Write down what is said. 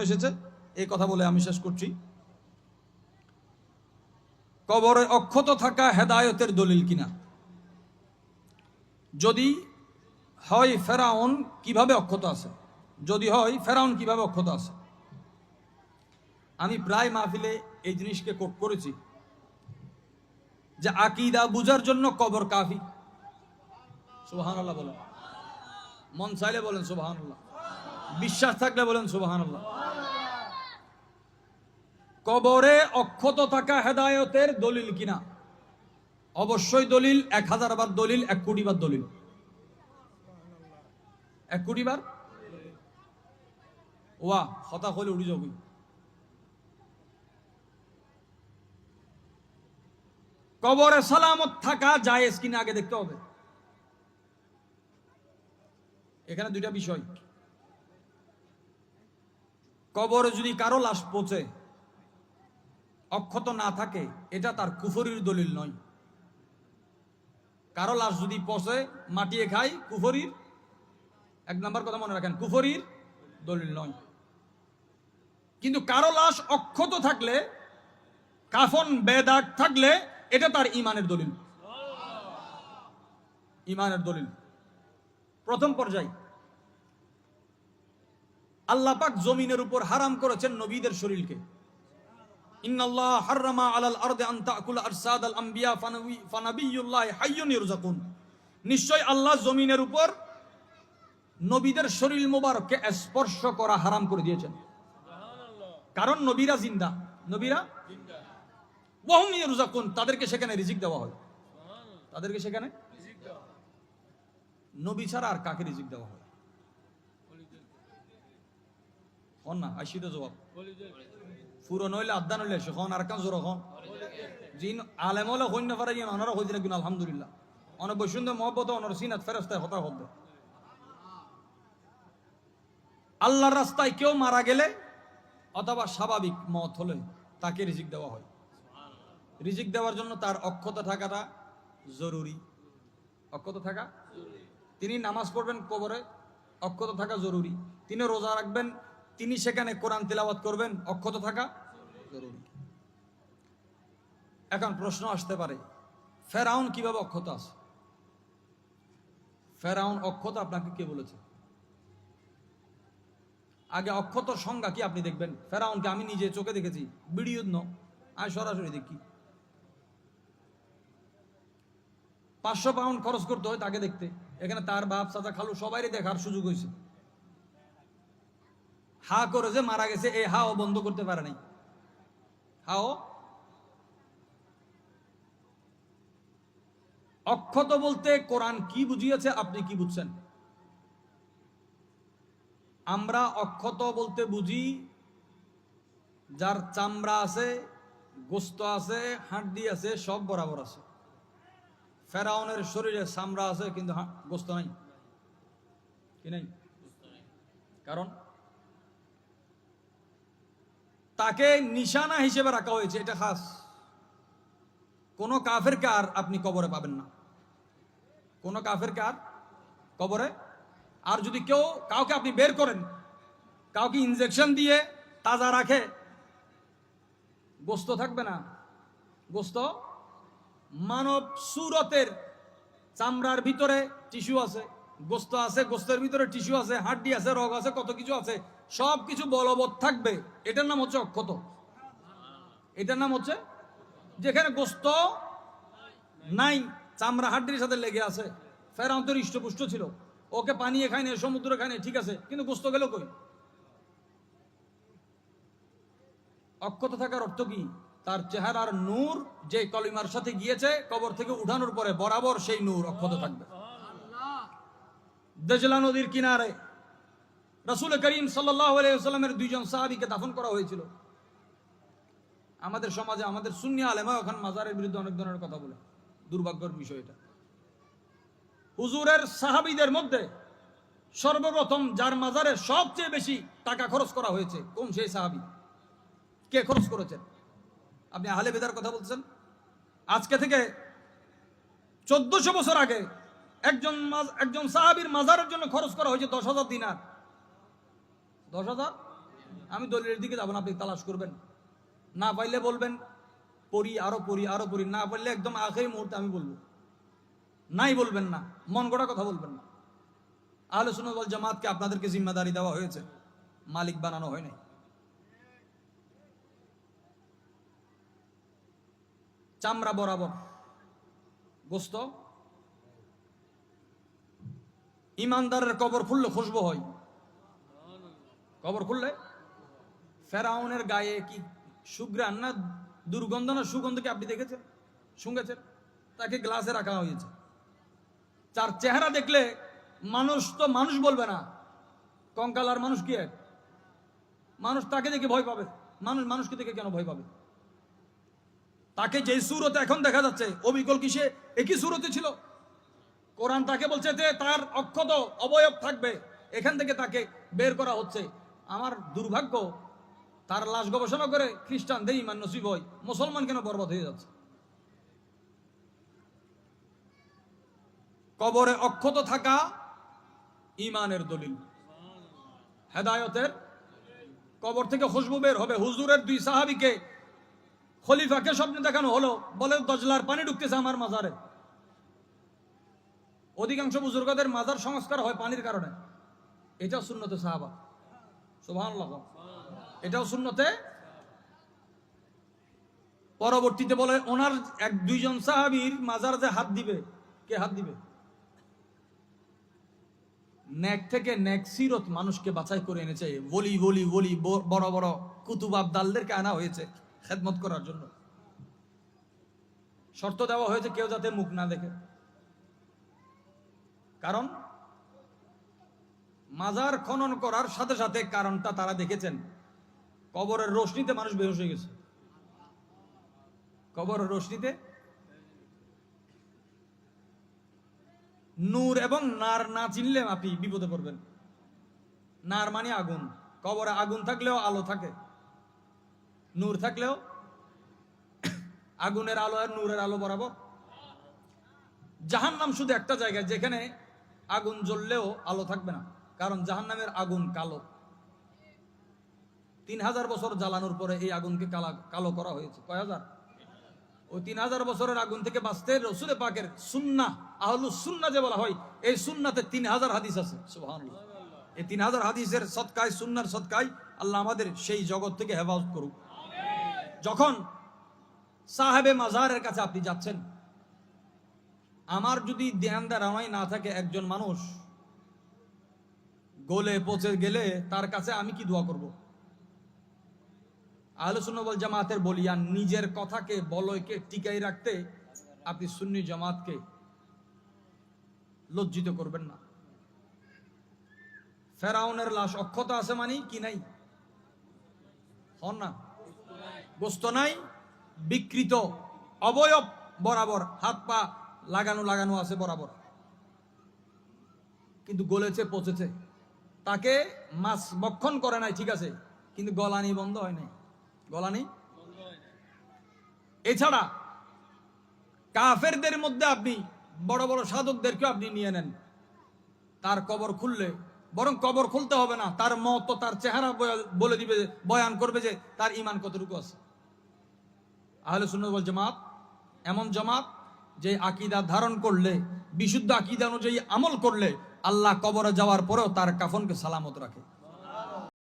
এসেছে এই কথা বলে আমি শেষ করছি। কবরে অক্ষত থাকা হেদায়েতের দলিল কিনা? যদি হয় ফেরাউন কিভাবে অক্ষত আছে, যদি হয় ফেরাউন কিভাবে অক্ষত আছে। আমি প্রায় মাহফিলে এই জিনিসকে কোট করেছি যে আকীদা বুঝার জন্য কবর কাফি। সুবহানাল্লাহ বলেন, মন চাইলে বলেন সুবহানাল্লাহ, বিশ্বাস থাকলে বলেন সুবহানাল্লাহ। কবরে অক্ষত থাকা হেদায়েতের দলিল কিনা? অবশ্যই দলিল, 1000 বার দলিল, 1 কোটি বার দলিল, 1 কোটি বার। ওয়া হতা হলে উড়ি যাবি। কবরে সালামত থাকা জায়েজ কিনা আগে দেখতে হবে। এখানে দুইটা বিষয়। কবরে যদি কারো লাশ পচে অক্ষত না থাকে, এটা তার কুফরির দলিল নয়। কারো লাশ যদি পচে মাটিয়ে খায়, কুফরির, 1 নাম্বার কথা মনে রাখেন, কুফরির দলিল নয়। কিন্তু কারো লাশ অক্ষত থাকলে, কাফন বেদাগ থাকলে, এটা তার ইমানের দলিল, ইমানের দলিল। প্রথম পর্যায়ে আল্লাহ পাক জমিনের উপর হারাম করেছেন নবীদের শরীরকে। ইন্নাল্লাহ হাররামা আলাল আরদি আন তাকুল আরসাদাল আম্বিয়া ফানাবিয়ুল্লাহ হাইয়ুন ইরযাকুন। নিশ্চয় আল্লাহ জমিনের উপর নবীদের শরীর মোবারককে স্পর্শ করা হারাম করে দিয়েছেন। কারণ নবীরা জিন্দা, নবীরা জিন্দা, ওয়াহুম ইরযাকুন, তাদেরকে সেখানে রিজিক দেওয়া হয়, তাদেরকে সেখানে রিজিক দেওয়া হয়। নবী ছাড়া আর কাকে রিজিক দেওয়া হয়? হন না আইসিতে জবাব ফুরো নইলে আদা নইলে সেখন আর কান জোর হন জিন আলেম হলে হইন না পারে ওনারা হইতে কিনা আলহামদুলিল্লাহ। অনেক বৈশুদ্ধ মহব্বত অনর সিনাত ফেরেশতায় হতা হবে। আল্লাহর রাস্তায় কেউ মারা গেলে অথবা স্বাভাবিক মত হলে তাকে রিজিক দেওয়া হয়। রিজিক দেওয়ার জন্য তার অক্ষত থাকাটা জরুরি, অক্ষত থাকা। তিনি নামাজ পড়বেন কবরে, অক্ষত থাকা জরুরি। তিনি রোজা রাখবেন, তিনি সেখানে কোরআন তিলাওয়াত করবেন, অক্ষত থাকা জরুরি। এখন প্রশ্ন আসতে পারে, ফেরাউন কিভাবে অক্ষত আছে? ফেরাউন অক্ষত আপনাকে কে বলেছে? আগে অক্ষত সংজ্ঞা কি আপনি দেখবেন। ফেরাউনকে আমি নিজে চোখে দেখেছি, ভিডিও আমি সরাসরি দেখি। 500 পাউন্ড খরচ করতে হয় তাকে দেখতে। এখানে তার বাপ চাচা খালু সবাই দেখার সুযোগ হয়েছে। হা করে যে মারা গেছে, এই হাও বন্ধ করতে পারে নাই। হাও অক্ষত বলতে কোরআন কি বুঝিয়েছে, আপনি কি বুঝছেন? আমরা অক্ষত বলতে বুঝি যার চামড়া আছে, গোস্ত আছে, হাড্ডি আছে, সব বরাবর আছে। ফেরাউনের শরীরে চামড়া আছে কিন্তু গোস্ত নাই, কি নাই? কারণ তাকে নিশানা হিসেবে রাখা হয়েছে, এটা খাস। কোন কাফেরকে আর আপনি কবরে পাবেন না, কোন কাফেরকে আর কবরে। আর যদি কাউকে আপনি বের করেন, কাউকে ইনজেকশন দিয়ে তাজা রাখে, গোস্ত থাকবে না। গোস্ত মানব সুরতের চামড়ার ভিতরে টিস্যু আছে, গোস্ত আছে, গোস্তের ভিতরে টিস্যু আছে, হাড্ডি আছে, রগ আছে, কত কিছু আছে, সব কিছু বলবৎ থাকবে। এটার নাম হচ্ছে অক্ষত। এটার নাম হচ্ছে যেখানে গোস্ত নাই, চামড়া হাড্ডির সাথে লেগে আছে। ফেরাউন তো হৃষ্টপুষ্ট ছিল, ওকে পানিয়ে খায়নি, সমুদ্রে খায়নি, ঠিক আছে, কিন্তু গোস্ত গেল কই? অক্ষত থাকার অর্থ কি? তার চেহারার নূর যে কলিমার সাথে গিয়েছে, কবর থেকে উঠানোর পরে বরাবর সেই নূর অক্ষত থাকবে। দজলা নদীর কিনারে রাসূল করিম সাল্লাল্লাহু আলাইহি ওয়াসাল্লামের 2 জন সাহাবীকে দাফন করা হয়েছিল। আমাদের সমাজে আমাদের সুন্নি আলেমা এখন মাজারের বিরুদ্ধে অনেক ধরনের কথা বলে, দুর্ভাগ্যের বিষয় এটা। হুজুরের সাহাবীদের মধ্যে সর্বপ্রথম যার মাজারে সবচেয়ে বেশি টাকা খরচ করা হয়েছে, কোন সেই সাহাবী? কে খরচ করেছেন? আপনি আহলে বেদার কথা বলছেন। আজকে থেকে 1400 বছর আগে একজন সাহাবীর মাজারের জন্য খরচ করা হয়েছে 10,000 দিনার। 10,000 আমি দলিলের দিকে যাবো না, আপনি তালাশ করবেন, না পাইলে বলবেন পড়ি আরো পড়ি আরো পড়ি, না পারলে একদম আখেরি মুহূর্তে আমি বলবো, নাই বলবেন না, মন গড়া কথা বলবেন না। আহলে সুন্নাত ওয়াল জামাতকে আপনাদেরকে জিম্মাদারি দেওয়া হয়েছে, মালিক বানানো হয় নাই। চামড়া বরাবর গোস্ত, ইমানদারের কবর খুললে খুশবু হয়, কবর খুললে ফেরাউনের গায়ে কি সুঘ্রাণ না দুর্গন্ধ না সুগন্ধ কি আপনি দেখেছেন, শুনেছেন? তাকে গ্লাসে রাখা হয়েছে, তার চেহারা দেখলে মানুষ তো মানুষ বলবে না, কঙ্কাল আর মানুষ কি এক? মানুষ তাকে দেখে ভয় পাবে, মানুষ মানুষকে দেখে কেন ভয় পাবে? তাকে যে সুরতে এখন দেখা যাচ্ছে, অবিকল কি সে একই সুরতে ছিল? কোরআন তাকে বলছে যে তার অক্ষত অবয়ব থাকবে, এখান থেকে তাকে বের করা হচ্ছে। আমার দুর্ভাগ্য, তার লাশ গবেষণা করে খ্রিস্টানদের ইমান নসিব হয়, মুসলমান কেন বরবাদ হয়ে যাচ্ছে? কবরে অক্ষত থাকা ইমানের দলিল, হেদায়তের। কবর থেকে খুশবু বের হবে। হুজুরের দুই সাহাবীকে খলিফাকে স্বপ্নে দেখানো হলো, বলে দজলার পানি ঢুকতেছে আমার মাজারে। অধিকাংশ বুজুর্গদের মাজার সংস্কার হয় পানির কারণে, এটাও সুন্নতে সাহাবা, সুবহানাল্লাহ, এটাও সুন্নতে। পরবর্তীতে বলে ওনার এক দুইজন সাহাবীর মাজার যে হাত দিবে, কে হাত দিবে? নেক থেকে নেক সিরত মানুষকে বাছাই করে এনেছে, বলি বলি বলি বড় বড় কুতুব আবদালদেরকে আনা হয়েছে খেদমত করার জন্য। শর্ত দেওয়া হয়েছে কেউ যাতে মুখ না দেখে, কারণ মাজার খনন করার সাথে সাথে কারণটা তারা দেখেছেন, কবরের রোশনিতে মানুষ বেহুশ হয়ে গেছে। কবরের রোশনিতে নূর এবং নার না চিনলে আপনি বিপদে পড়বেন। নার মানে আগুন, কবরে আগুন থাকলেও আলো থাকে, নূর থাকলেও আগুনের আলো আর নূরের আলো বরাবর। জাহান্নাম শুধু একটা জায়গায় যেখানে আগুন জ্বললেও আলো থাকবে না, কারণ জাহান্নামের আগুন কালো। 3000 বছর জ্বালানোর পরে এই আগুনকে কালো করা হয়েছে। কয় হাজার? ওই 3000 বছরের আগুন থেকে বাঁচতে রসুল পাকের সুন্নাহ, আহলুস সুন্নাহ যে বলা হয়, এই সুন্নাতে 3000 হাদিস আছে। সুবহানাল্লাহ। এই 3000 হাদিসের সদকায়, সুন্নাহর সদকায় আল্লাহ আমাদের সেই জগৎ থেকে হেফাজত করুক। যখন সাহেবে মাজারের কাছে আপনি যাচ্ছেন, আমার যদি ধ্যান ধারণাই না থাকে, একজন মানুষ গলে পচে গেলে তার কাছে আমি কি দোয়া করব? আহলে সুন্নাত ওয়াল জামাতের বলিয়ান নিজের কথাকে বলয়কে টিকাই রাখতে আপনি সুন্নি জামাতকে লজ্জিত করবেন না। ফেরাউনের লাশ অক্ষত আছে মানে কি নাই? হন না, গোস্ত নাই, বিকৃত অবয়ব বরাবর, হাত পা লাগানো আছে বরাবর, কিন্তু গলেছে, পচেছে। তাকে মাছ ভক্ষণ করে নাই, ঠিক আছে, কিন্তু গলানি বন্ধ হয় নাই, গলানি। এছাড়া কাফেরদের মধ্যে আপনি বড় বড় সাধকদেরকে আপনি নিয়ে নেন, তার কবর খুললে, বরং কবর খুলতে হবে না, তার মত তার চেহারা বলে দিবে, বয়ান করবে যে তার ঈমান কতটুকু আছে। আহলে সুন্নাত ওয়াল জামাত এমন জামাত যে আকীদা ধারণ করলে, বিশুদ্ধ আকীদা অনুযায়ী আমল করলে, আল্লাহ কবরে যাওয়ার পরেও তার কাফনকে সালামত রাখে।